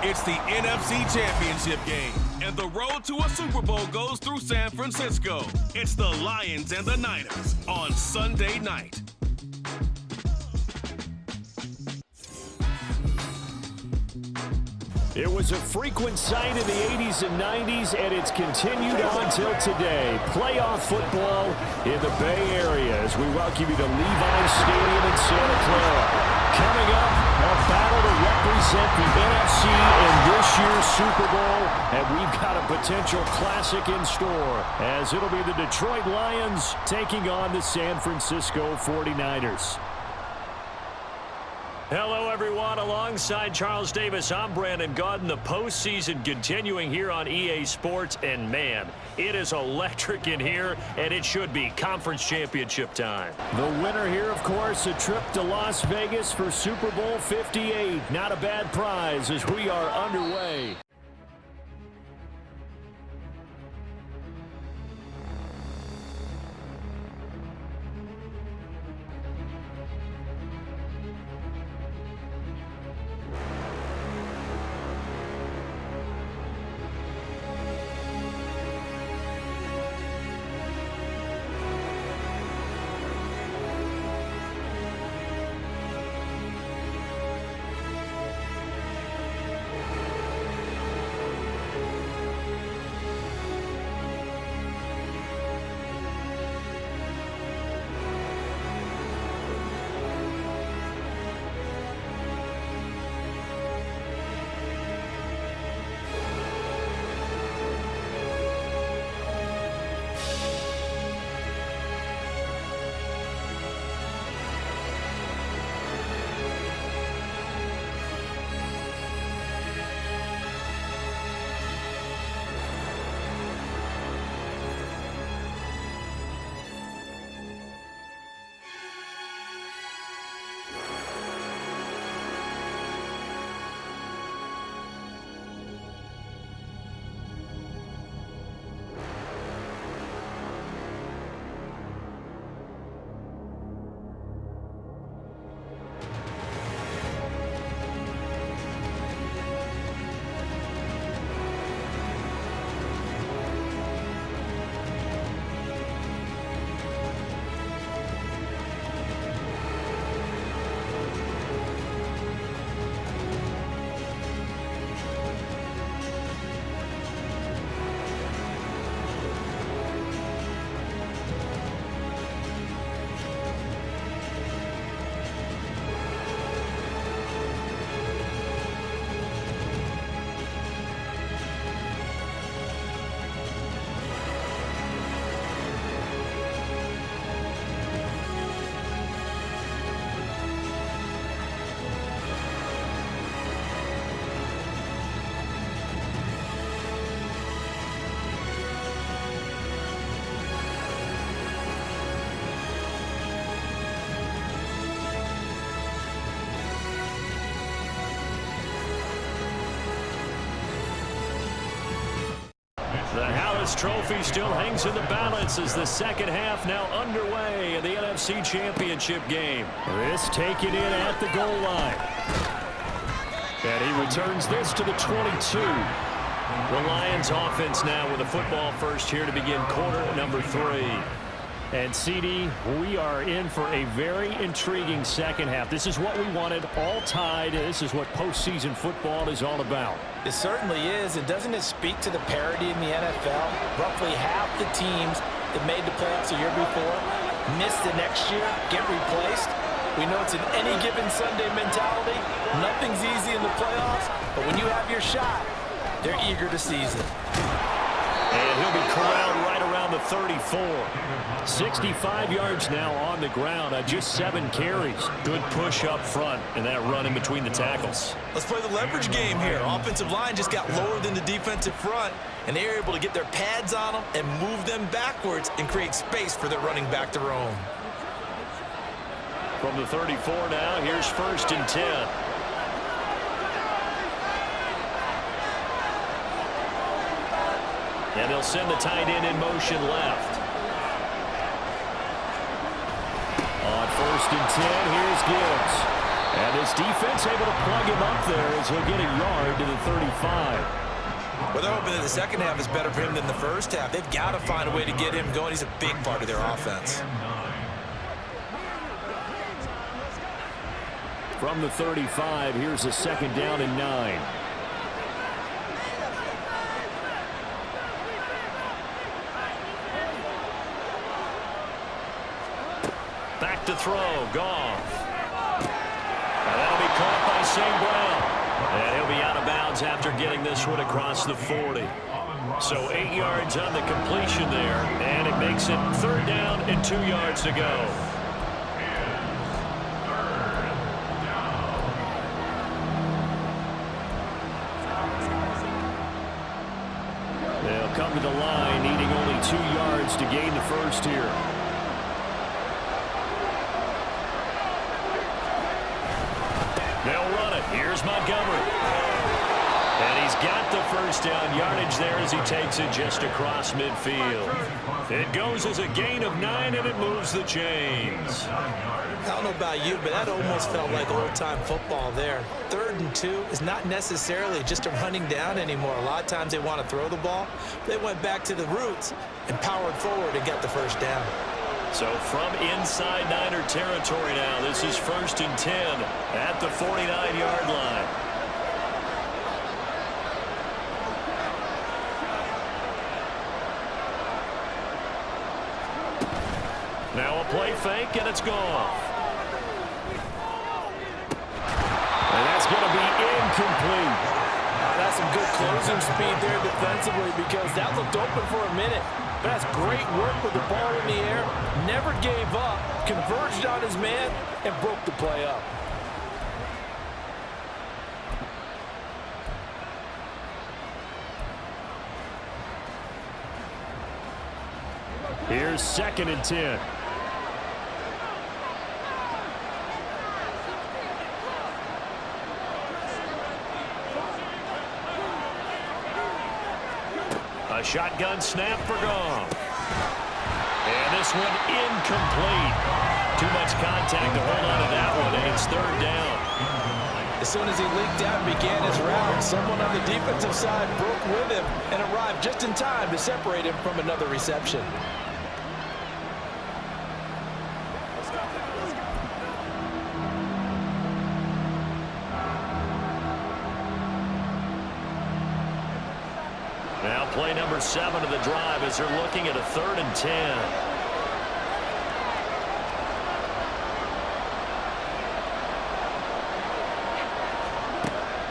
It's the NFC Championship game, and the road to a Super Bowl goes through San Francisco. It's the Lions and the Niners on Sunday night. It was a frequent sight in the 80s and 90s, and it's continued on till today. Playoff football in the Bay Area as we welcome you to Levi's Stadium in Santa Clara. Coming up, a battle to represent the NFC in this year's Super Bowl, and we've got a potential classic in store, as it'll be the Detroit Lions taking on the San Francisco 49ers. Hello, everyone. Alongside Charles Davis, I'm Brandon Gaudin. The postseason continuing here on EA Sports, and man, it is electric in here, and it should be conference championship time. The winner here, of course, a trip to Las Vegas for Super Bowl 58. Not a bad prize as we are underway. The Hallis Trophy still hangs in the balance as the second half now underway in the NFC Championship game. This taken in at the goal line. And he returns this to the 22. The Lions offense now with a football first here to begin quarter number 3. And CD, we are in for a very intriguing second half. This is what we wanted, all tied. This is what postseason football is all about. It certainly is. And doesn't it speak to the parity in the NFL? Roughly half the teams that made the playoffs a year before miss the next year, get replaced. We know it's an any given Sunday mentality. Nothing's easy in the playoffs, but when you have your shot, they're eager to seize it. And he'll be corralled right around the 34. 65 yards now on the ground on just 7 carries. Good push up front and that run in between the tackles. Let's play the leverage game here. Offensive line just got lower than the defensive front, and they were able to get their pads on them and move them backwards and create space for their running back to roam. From the 34 now, here's 1st and 10. And they'll send the tight end in motion left. On 1st and 10, here's Gibbs. And this defense able to plug him up there as he'll get a yard to the 35. Well, they're hoping that the second half is better for him than the first half. They've got to find a way to get him going. He's a big part of their offense. From the 35, here's a 2nd down and 9. Back to throw, Goff. And that'll be caught by St. Brown. And he'll be out of bounds after getting this one across the 40. So 8 yards on the completion there, and it makes it 3rd down and 2 yards to go. They'll come to the line, needing only 2 yards to gain the first here. They'll run it. Here's Montgomery. And he's got the first down yardage there as he takes it just across midfield. It goes as a gain of 9, and it moves the chains. I don't know about you, but that almost felt like old-time football there. 3rd and 2 is not necessarily just a running down anymore. A lot of times they want to throw the ball. They went back to the roots and powered forward and got the first down. So from inside Niner territory now, this is 1st and 10 at the 49-yard line. Now a play fake, and it's gone. And that's going to be incomplete. That's some good closing speed there defensively, because that looked open for a minute. But that's great work with the ball in the air. Never gave up, converged on his man, and broke the play up. Here's 2nd and 10. A shotgun snap for Goff. And this one incomplete. Too much contact to hold on to that one, and it's 3rd down. As soon as he leaked out and began his route, someone on the defensive side broke with him and arrived just in time to separate him from another reception. Now play number 7 of the drive as they're looking at a 3rd and 10.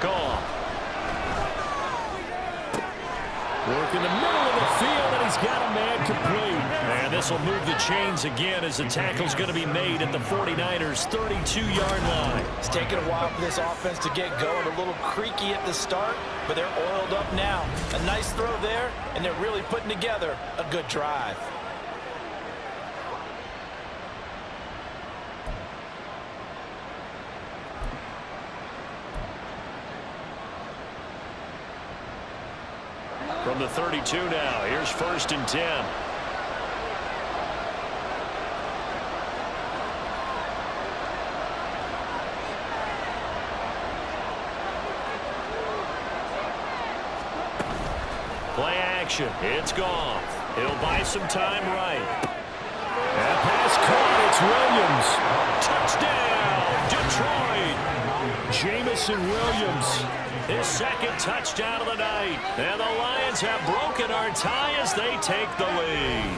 Goff. Work in the middle of the field, and he's got a man complete. And this will move the chains again as the tackle's going to be made at the 49ers' 32-yard line. It's taken a while for this offense to get going. A little creaky at the start, but they're oiled up now. A nice throw there, and they're really putting together a good drive. From the 32 now, here's 1st and 10. Play action. It's Goff. He'll buy some time right. And pass caught. It's Williams. Touchdown, Detroit. Jamison Williams. His 2nd touchdown of the night. And the Lions have broken our tie as they take the lead.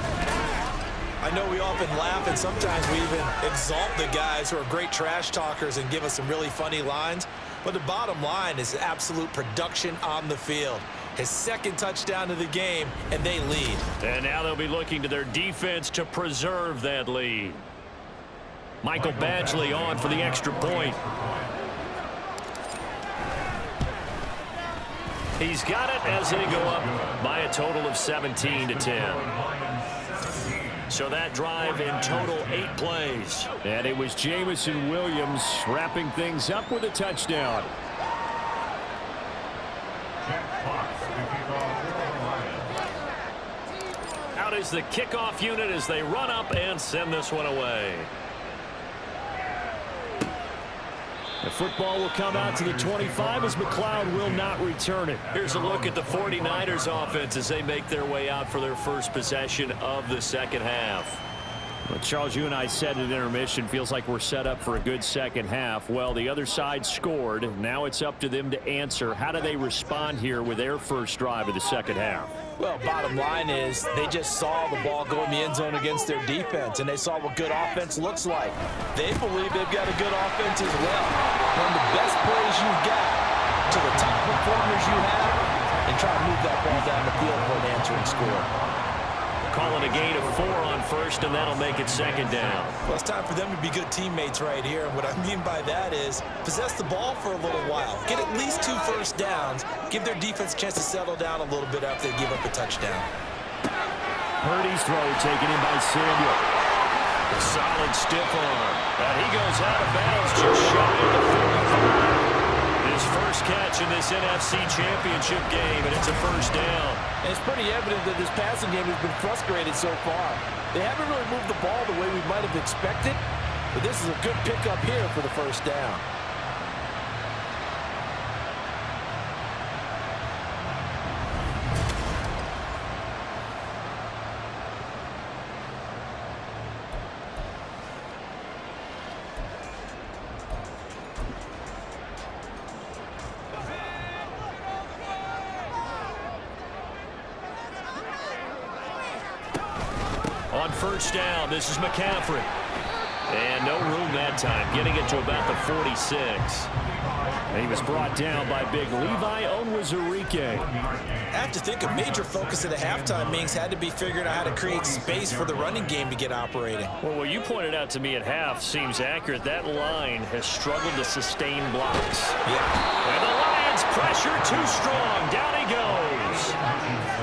I know we often laugh, and sometimes we even exalt the guys who are great trash talkers and give us some really funny lines. But the bottom line is absolute production on the field. His 2nd touchdown of the game, and they lead. And now they'll be looking to their defense to preserve that lead. Michael Badgley on for the extra point. He's got it as they go up by a total of 17-10. So that drive in total 8 plays. And it was Jamison Williams wrapping things up with a touchdown. Out is the kickoff unit as they run up and send this one away. The football will come out to the 25 as McLeod will not return it. Here's a look at the 49ers offense as they make their way out for their first possession of the second half. Well, Charles, you and I said at intermission, feels like we're set up for a good second half. Well, the other side scored. Now it's up to them to answer. How do they respond here with their first drive of the second half? Well, bottom line is they just saw the ball go in the end zone against their defense, and they saw what good offense looks like. They believe they've got a good offense as well. From the best plays you've got to the top performers you have, and try to move that ball down the field for an answering score. Calling a gain of 4 on first, and that'll make it second down. Well, it's time for them to be good teammates right here. And what I mean by that is possess the ball for a little while. Get at least 2 first downs. Give their defense a chance to settle down a little bit after they give up a touchdown. Purdy's throw taken in by Samuel. A solid stiff arm. And he goes out of bounds just shy of the 45. His first catch in this NFC Championship game, and it's a first down. And it's pretty evident that this passing game has been frustrated so far. They haven't really moved the ball the way we might have expected, but this is a good pickup here for the first down. On first down, this is McCaffrey. And no room that time, getting it to about the 46. And he was brought down by big Levi Onwuzurike. I have to think a major focus at the halftime means had to be figuring out how to create space for the running game to get operating. Well, what you pointed out to me at half seems accurate. That line has struggled to sustain blocks. Yeah. And the Lions pressure too strong. Down he goes.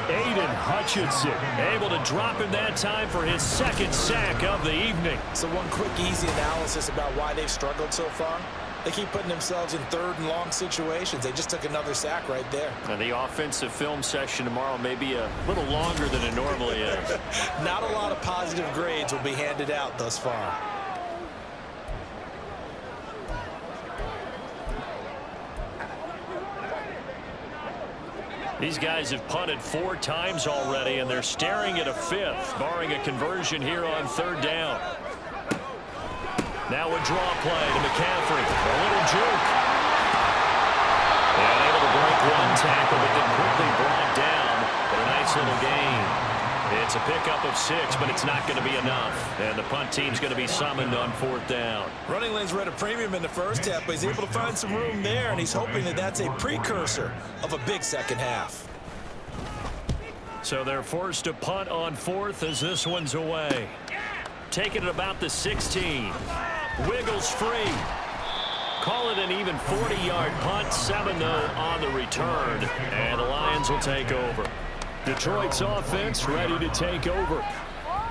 Aiden Hutchinson able to drop him that time for his second sack of the evening. So one quick, easy analysis about why they've struggled so far. They keep putting themselves in third and long situations. They just took another sack right there. And the offensive film session tomorrow may be a little longer than it normally is. Not a lot of positive grades will be handed out thus far. These guys have punted 4 times already, and they're staring at a 5th, barring a conversion here on third down. Now a draw play to McCaffrey. A little juke. And able to break one tackle, but then quickly brought down. But a nice little gain. It's a pickup of 6, but it's not going to be enough. And the punt team's going to be summoned on 4th down. Running lanes were at a premium in the first half, but he's able to find some room there, and he's hoping that that's a precursor of a big second half. So they're forced to punt on 4th as this one's away. Taking it about the 16. Wiggles free. Call it an even 40-yard punt. 7-0 on the return. And the Lions will take over. Detroit's offense ready to take over.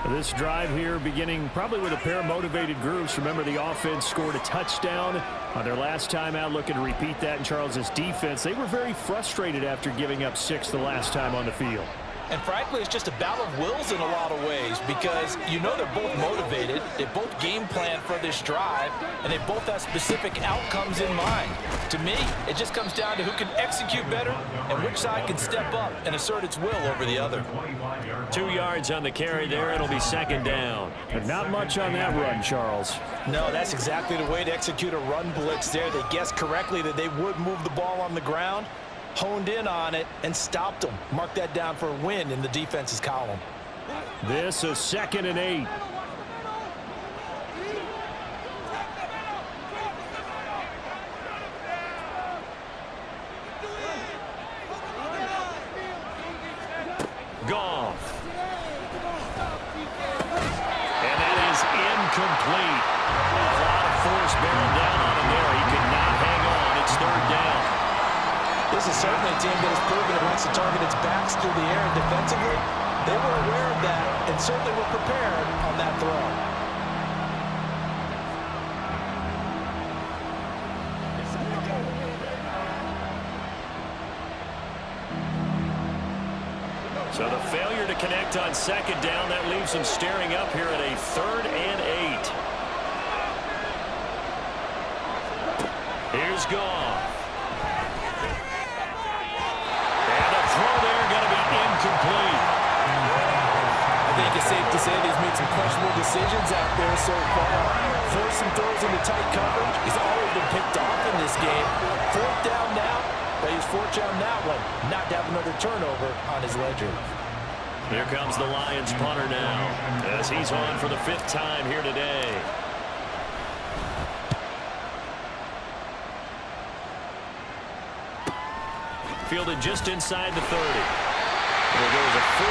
This drive here beginning probably with a pair of motivated groups. Remember, the offense scored a touchdown on their last time out. Looking to repeat that in Charles's defense. They were very frustrated after giving up 6 the last time on the field. And frankly, it's just a battle of wills in a lot of ways because you know they're both motivated, they both game plan for this drive, and they both have specific outcomes in mind. To me, it just comes down to who can execute better and which side can step up and assert its will over the other. 2 yards on the carry there. It'll be second down. But not much on that run, Charles. No, that's exactly the way to execute a run blitz there. They guessed correctly that they would move the ball on the ground, honed in on it, and stopped them. Mark that down for a win in the defense's column. This is 2nd and 8. Goff. And that is incomplete. A lot of force bearing down on him there. He could not hang on. It's 3rd down. This is certainly a team that has proven it wants to target its backs through the air and defensively. They were aware of that and certainly were prepared on that throw. So the failure to connect on 2nd down, that leaves them staring up here at a 3rd and 8. Here's Goff. And the throw there going to be incomplete. I think it's safe to say that he's made some questionable decisions out there so far. Forced some throws into tight coverage. He's always been picked off in this game. Fourth down now, but he's fortunate on that one not to have another turnover on his ledger. Here comes the Lions punter now as he's on for the 5th time here today. Fielded just inside the 30. There goes a 42,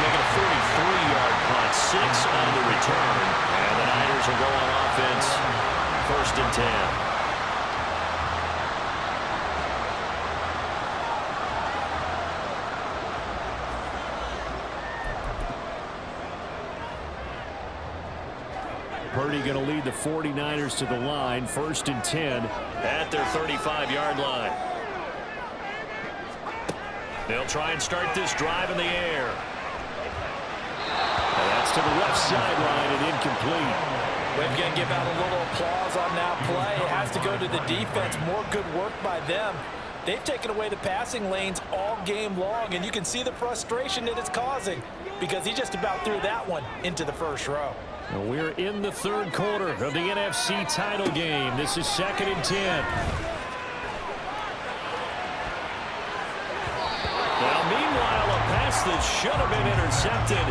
making a 43-yard punt. 6 on the return. And the Niners will go on offense. 1st and 10. Purdy going to lead the 49ers to the line. 1st and 10 at their 35-yard line. They'll try and start this drive in the air. And that's to the left sideline and incomplete. We're going to give out a little applause on that play. It has to go to the defense. More good work by them. They've taken away the passing lanes all game long, and you can see the frustration that it's causing because he just about threw that one into the first row. Well, we're in the 3rd quarter of the NFC title game. This is 2nd and 10. Meanwhile, a pass that should have been intercepted,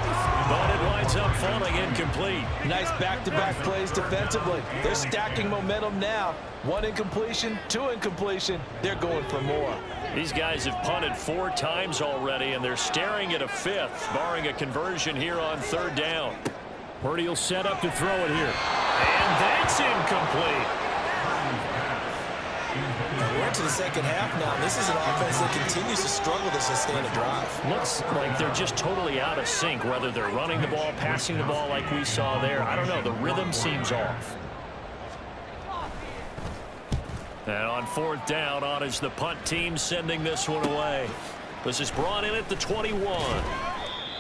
but it winds up falling incomplete. Nice back-to-back plays defensively. They're stacking momentum now. 1 incompletion, 2 incompletion. They're going for more. These guys have punted 4 times already, and they're staring at a 5th, barring a conversion here on 3rd down. Purdy will set up to throw it here. And that's incomplete. We're into the 2nd half now. This is an offense that continues to struggle to sustain a drive. Looks like they're just totally out of sync, whether they're running the ball, passing the ball like we saw there. I don't know. The rhythm seems off. And on 4th down, on is the punt team sending this one away. This is brought in at the 21.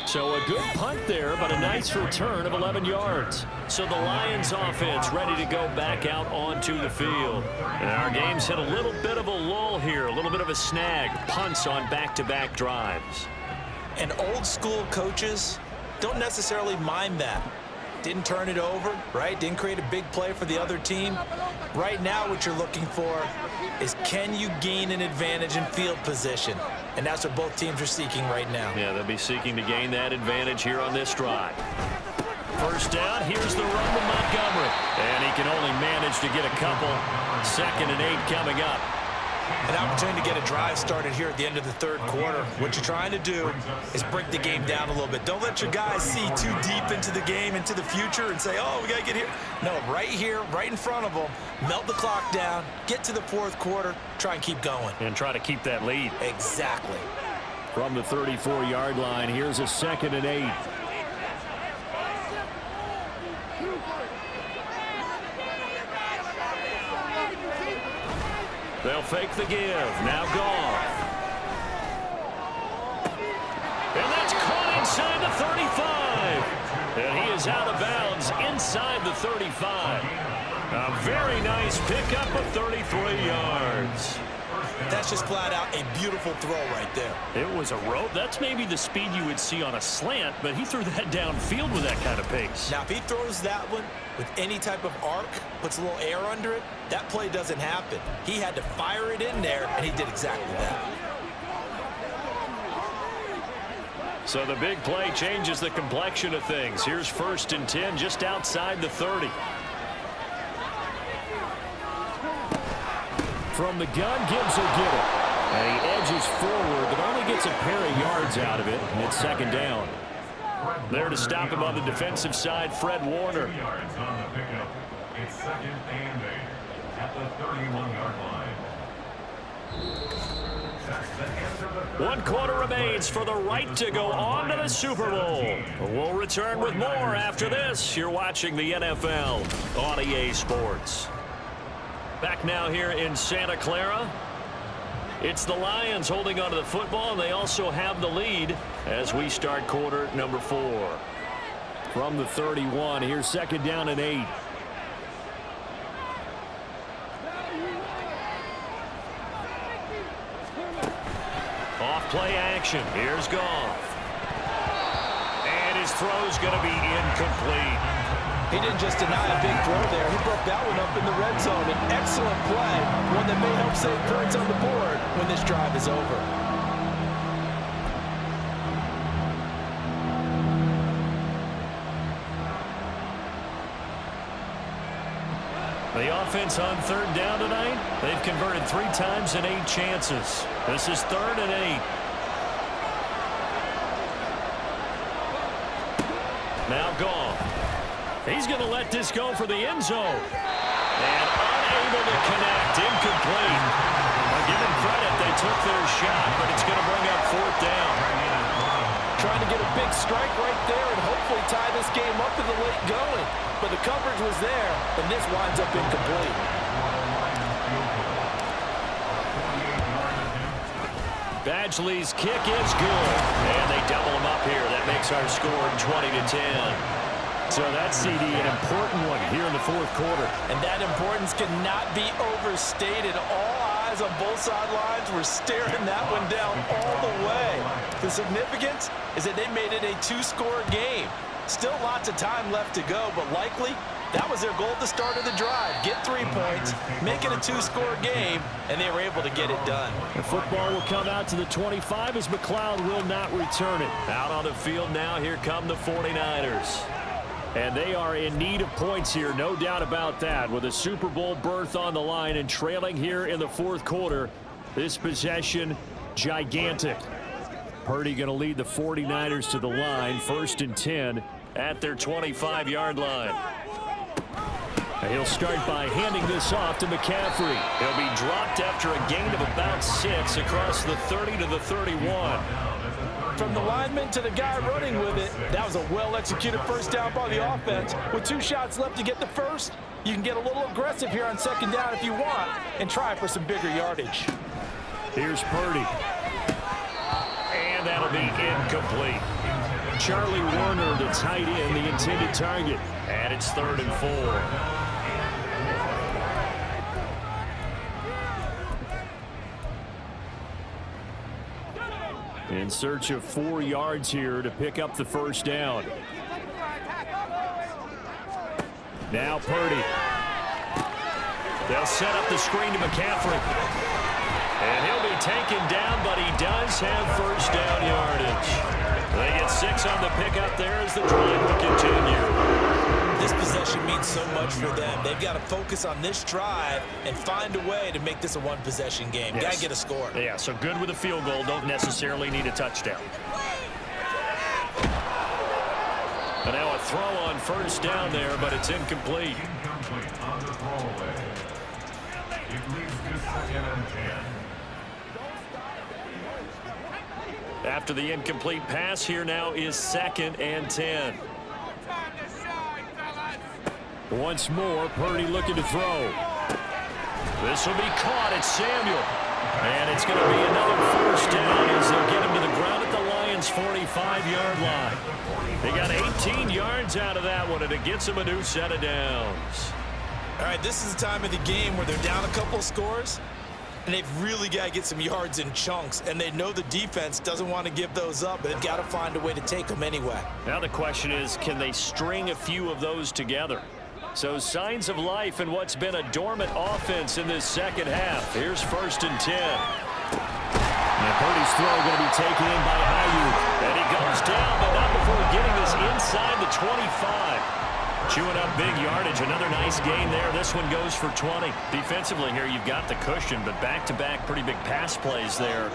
So a good punt there, but a nice return of 11 yards. So the Lions offense ready to go back out onto the field. And our game's hit a little bit of a lull here, a little bit of a snag. Punts on back-to-back drives. And old school coaches don't necessarily mind that. Didn't turn it over, right? Didn't create a big play for the other team. Right now what you're looking for is can you gain an advantage in field position? And that's what both teams are seeking right now. Yeah, they'll be seeking to gain that advantage here on this drive. 1st down, here's the run to Montgomery. And he can only manage to get a couple. 2nd and 8 coming up. An opportunity to get a drive started here at the end of the 3rd quarter. What you're trying to do is break the game down a little bit. Don't let your guys see too deep into the game, into the future, and say, oh, we got to get here. No, right here, right in front of them, melt the clock down, get to the 4th quarter, try and keep going. And try to keep that lead. Exactly. From the 34-yard line, here's a 2nd and 8. They'll fake the give. Now Goff. And that's caught inside the 35. And he is out of bounds inside the 35. A very nice pickup of 33 yards. That's just flat out a beautiful throw right there. It was a rope. That's maybe the speed you would see on a slant, but he threw that downfield with that kind of pace. Now, if he throws that one with any type of arc, puts a little air under it, that play doesn't happen. He had to fire it in there, and he did exactly that. So the big play changes the complexion of things. Here's 1st and 10 just outside the 30. From the gun, Gibbs will get it. And he edges forward, but only gets a pair of yards out of it, and it's 2nd down. There to stop him on the defensive side, Fred Warner. It's 2nd and 8 at the 31-yard line. 1 quarter remains for the right to go on to the Super Bowl. We'll return with more after this. You're watching the NFL on EA Sports. Back now here in Santa Clara. It's the Lions holding onto the football, and they also have the lead as we start quarter number 4. From the 31, here's 2nd down and 8. play action. Here's Goff. And his throw's going to be incomplete. He didn't just deny a big throw there. He broke that one up in the red zone. An excellent play, one that may help save points on the board when this drive is over. The offense on third down tonight, they've converted 3 times in 8 chances. This is 3rd and 8. Now Goff. He's going to let this go for the end zone. And unable to connect, incomplete. Well, give them credit, they took their shot, but it's going to bring up 4th down. Trying to get a big strike right there and hopefully tie this game up in the late going. But the coverage was there, and this winds up incomplete. Badgley's kick is good. And they double him up here. That makes our score 20-10. So that CD, an important one here in the 4th quarter. And that importance cannot be overstated. All eyes on both sidelines were staring that one down all the way. The significance is that they made it a 2-score game. Still lots of time left to go, but likely that was their goal at the start of the drive. Get 3 points, make it a 2-score game, and they were able to get it done. The football will come out to the 25 as McLeod will not return it. Out on the field now, here come the 49ers. And they are in need of points here, no doubt about that. With a Super Bowl berth on the line and trailing here in the 4th quarter, this possession, gigantic. Purdy going to lead the 49ers to the line, 1st and 10 at their 25-yard line. He'll start by handing this off to McCaffrey. He'll be dropped after a gain of about 6 across the 30 to the 31. From the lineman to the guy running with it, that was a well-executed first down by the offense. With 2 shots left to get the first, you can get a little aggressive here on 2nd down if you want and try for some bigger yardage. Here's Purdy. And that'll be incomplete. Charlie Warner, the tight end, the intended target. And it's 3rd and 4. In search of 4 yards here to pick up the first down. Now Purdy. They'll set up the screen to McCaffrey. And he'll be taken down, but he does have first down yardage. They get 6 on the pickup there as the drive will continue. This possession means so much for them. They've got to focus on this drive and find a way to make this a 1-possession game. Got to get a score. Yeah, so good with a field goal. Don't necessarily need a touchdown. And now a throw on first down there, but it's incomplete. Incomplete on the throwaway. It leads to 2nd and 10. After the incomplete pass, here now is 2nd and 10. Once more, Purdy looking to throw. This will be caught. It's Samuel. And it's going to be another first down as they'll get him to the ground at the Lions' 45-yard line. They got 18 yards out of that one, and it gets them a new set of downs. All right, this is the time of the game where they're down a couple of scores, and they've really got to get some yards in chunks, and they know the defense doesn't want to give those up, but they've got to find a way to take them anyway. Now the question is, can they string a few of those together? So signs of life in what's been a dormant offense in this 2nd half. Here's 1st and 10. And Purdy's throw going to be taken in by Ayuk. And he goes down, but not before getting this inside the 25. Chewing up big yardage. Another nice gain there. This one goes for 20. Defensively here, you've got the cushion, but back-to-back pretty big pass plays there.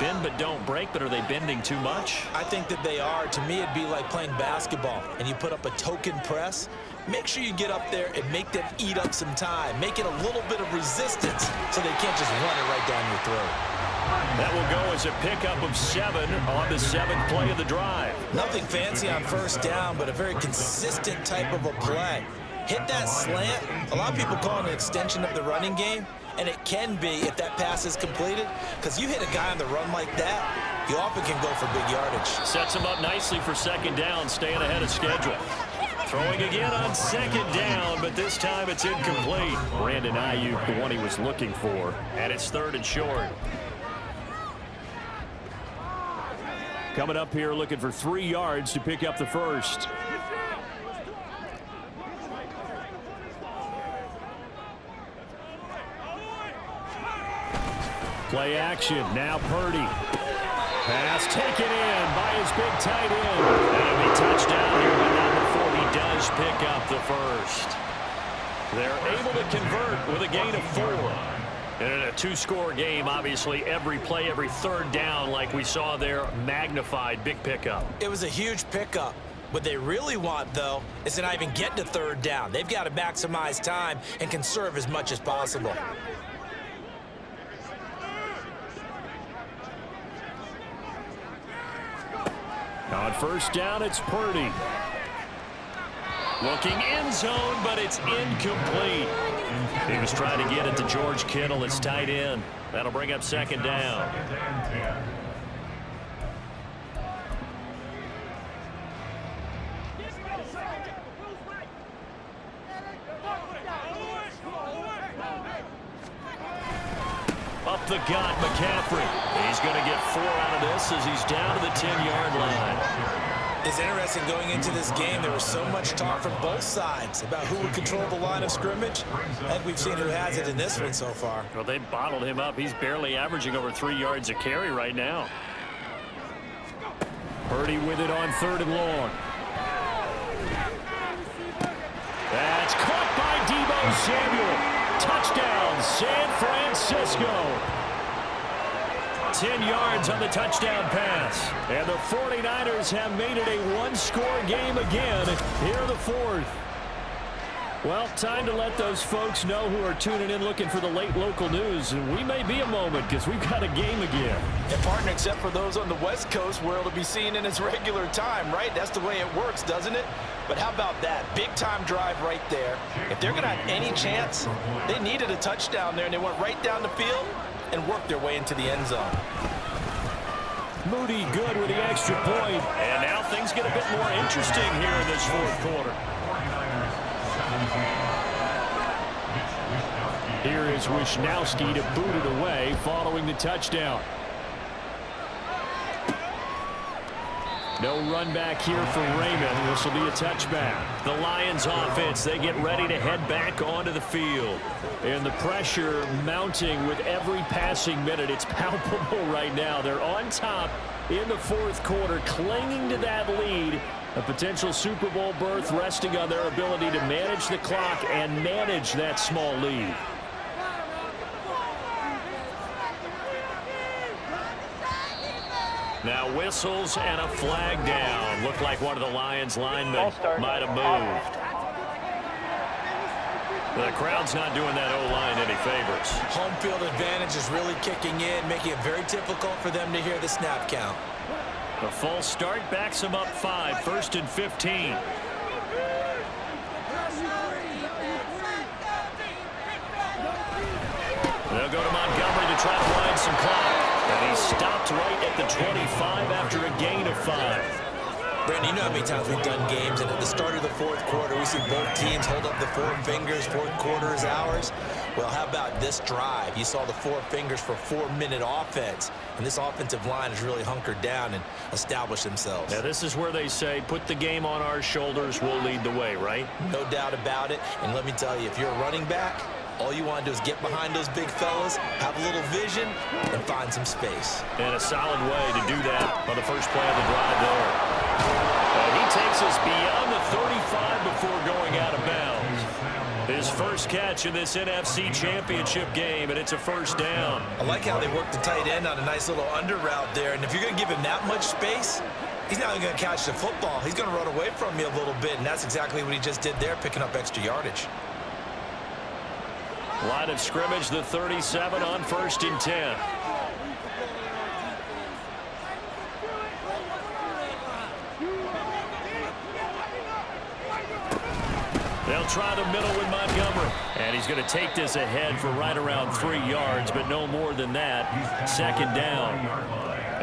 Bend but don't break, but are they bending too much? I think that they are. To me, it'd be like playing basketball, and you put up a token press. Make sure you get up there and make them eat up some time. Make it a little bit of resistance so they can't just run it right down your throat. That will go as a pickup of 7 on the 7th play of the drive. Nothing fancy on first down, but a very consistent type of a play. Hit that slant. A lot of people call it an extension of the running game, and it can be if that pass is completed, because you hit a guy on the run like that, you often can go for big yardage. Sets him up nicely for 2nd down, staying ahead of schedule. Throwing again on 2nd down, but this time it's incomplete. Brandon Ayuk, the one he was looking for, and it's 3rd and short. coming up here looking for 3 yards to pick up the first. Play action. Now Purdy. Pass taken in by his big tight end. And it'll be touchdown here, but not before he does pick up the first. They're able to convert with a gain of 4. And in a 2-score game, obviously, every play, every third down, like we saw there, magnified. Big pickup. It was a huge pickup. What they really want, though, is to not even get to third down. They've got to maximize time and conserve as much as possible. On first down, it's Purdy. Looking end zone, but it's incomplete. He was trying to get it to George Kittle. It's tight end. That'll bring up second down. Up the gut, McCaffrey. He's going to get 4 out of this as he's down to the 10-yard line. It's interesting going into this game. There was so much talk from both sides about who would control the line of scrimmage. I think we've seen who has it in this one so far. Well, they bottled him up. He's barely averaging over 3 yards a carry right now. Purdy with it on 3rd and long. That's caught by Deebo Samuel. Touchdown, San Francisco. 10 yards on the touchdown pass. And the 49ers have made it a 1-score game again here in the 4th. Well, time to let those folks know who are tuning in looking for the late local news. And we may be a moment because we've got a game again. And partner, except for those on the West Coast where it'll be seen in its regular time, right? That's the way it works, doesn't it? But how about that? Big-time drive right there. If they're going to have any chance, they needed a touchdown there, and they went right down the field and worked their way into the end zone. Moody good with the extra point. And now things get a bit more interesting here in this 4th quarter. Here is Wisnowski to boot it away following the touchdown. No run back here for Raymond. This will be a touchback. The Lions offense, they get ready to head back onto the field. And the pressure mounting with every passing minute. It's palpable right now. They're on top in the 4th quarter, clinging to that lead. A potential Super Bowl berth resting on their ability to manage the clock and manage that small lead. Now whistles and a flag down. Looked like one of the Lions linemen might have moved. The crowd's not doing that O-line any favors. Home field advantage is really kicking in, making it very difficult for them to hear the snap count. A false start backs them up 5, 1st and 15. They'll go to Montgomery to try to wind some clock. And he stopped right at the 25 after a gain of 5. Brandon, you know how many times we've done games, and at the start of the 4th quarter, we see both teams hold up the 4 fingers, 4th quarter is ours. Well, how about this drive? You saw the 4 fingers for 4-minute offense, and this offensive line has really hunkered down and established themselves. Now, this is where they say, put the game on our shoulders, we'll lead the way, right? No doubt about it, and let me tell you, if you're a running back, all you want to do is get behind those big fellas, have a little vision, and find some space. And a solid way to do that on the first play of the drive there. And he takes us beyond the 35 before going out of bounds. His first catch in this NFC Championship game, and it's a first down. I like how they worked the tight end on a nice little under route there, and if you're going to give him that much space, he's not even going to catch the football. He's going to run away from you a little bit, and that's exactly what he just did there, picking up extra yardage. Line of scrimmage, the 37 on 1st and 10. They'll try the middle with Montgomery. And he's going to take this ahead for right around 3 yards, but no more than that. Second down.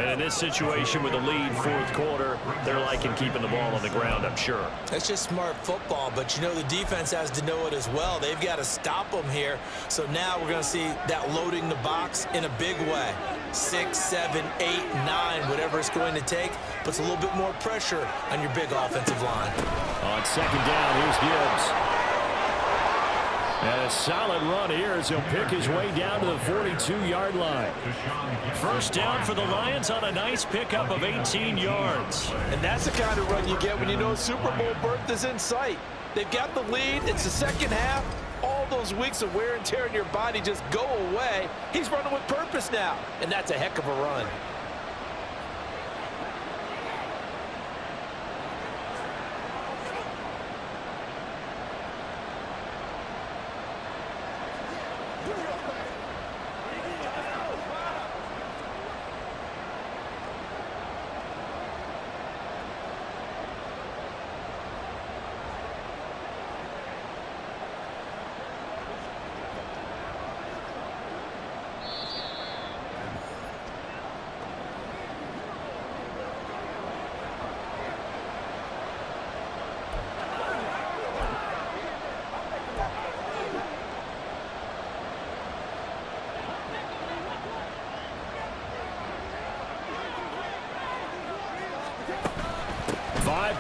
And in this situation with a lead fourth quarter, they're liking keeping the ball on the ground, I'm sure. That's just smart football, but you know the defense has to know it as well. They've got to stop them here. So now we're going to see that loading the box in a big way. 6, 7, 8, 9, whatever it's going to take, puts a little bit more pressure on your big offensive line. On second down, here's Gibbs. And a solid run here as he'll pick his way down to the 42-yard line. First down for the Lions on a nice pickup of 18 yards. And that's the kind of run you get when you know Super Bowl berth is in sight. They've got the lead. It's the second half. All those weeks of wear and tear in your body just go away. He's running with purpose now, and that's a heck of a run.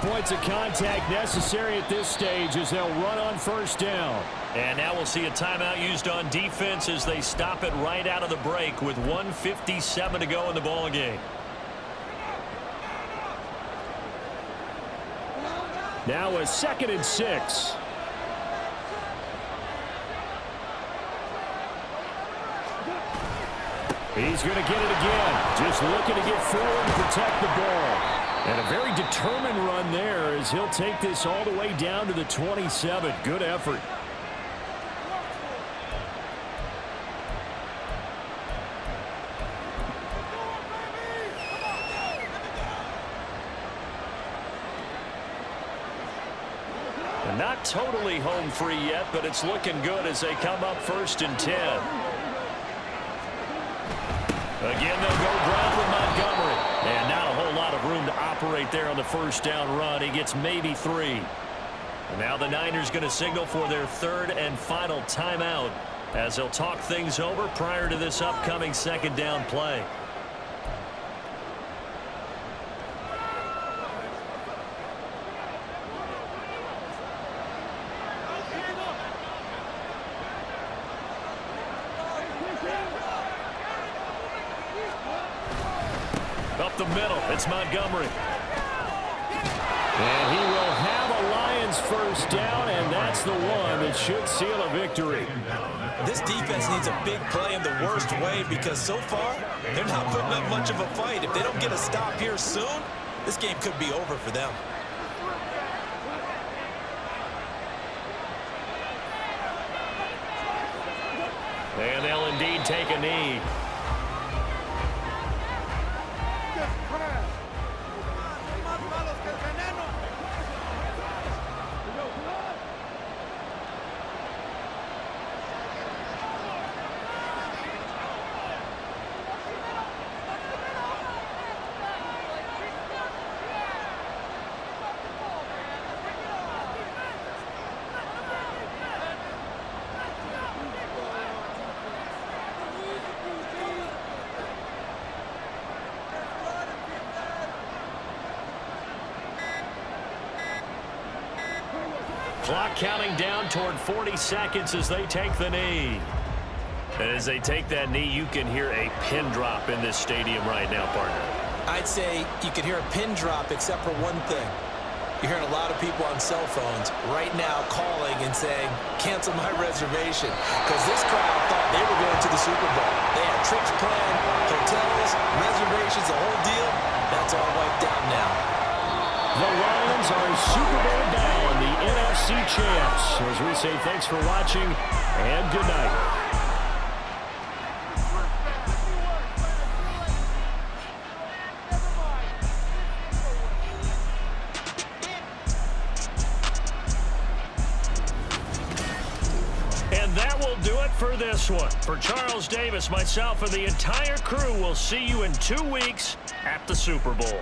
Points of contact necessary at this stage as they'll run on first down. And now we'll see a timeout used on defense as they stop it right out of the break with 1:57 to go in the ball game. Now a 2nd and 6. He's going to get it again. Just looking to get forward and protect the ball. And a very determined run there as he'll take this all the way down to the 27. Good effort. And not totally home free yet, but it's looking good as they come up 1st and 10. Again, they'll go ground with Montgomery. And not a whole lot of room to operate there on the first down run. He gets maybe 3. And now the Niners going to signal for their 3rd and final timeout as they'll talk things over prior to this upcoming 2nd down play. Up the middle, it's Montgomery. And he will have a Lions first down, and that's the one that should seal a victory. This defense needs a big play in the worst way because so far, they're not putting up much of a fight. If they don't get a stop here soon, this game could be over for them. And they'll indeed take a knee. Clock counting down toward 40 seconds as they take the knee. And as they take that knee, you can hear a pin drop in this stadium right now, partner. I'd say you could hear a pin drop except for one thing. You're hearing a lot of people on cell phones right now calling and saying, cancel my reservation, because this crowd thought they were going to the Super Bowl. They had trips planned, hotels, reservations, the whole deal. That's all wiped out now. The Lions are Super Bowl bound, the NFC champs. As we say, thanks for watching and good night. And that will do it for this one. For Charles Davis, myself, and the entire crew, we'll see you in 2 weeks at the Super Bowl.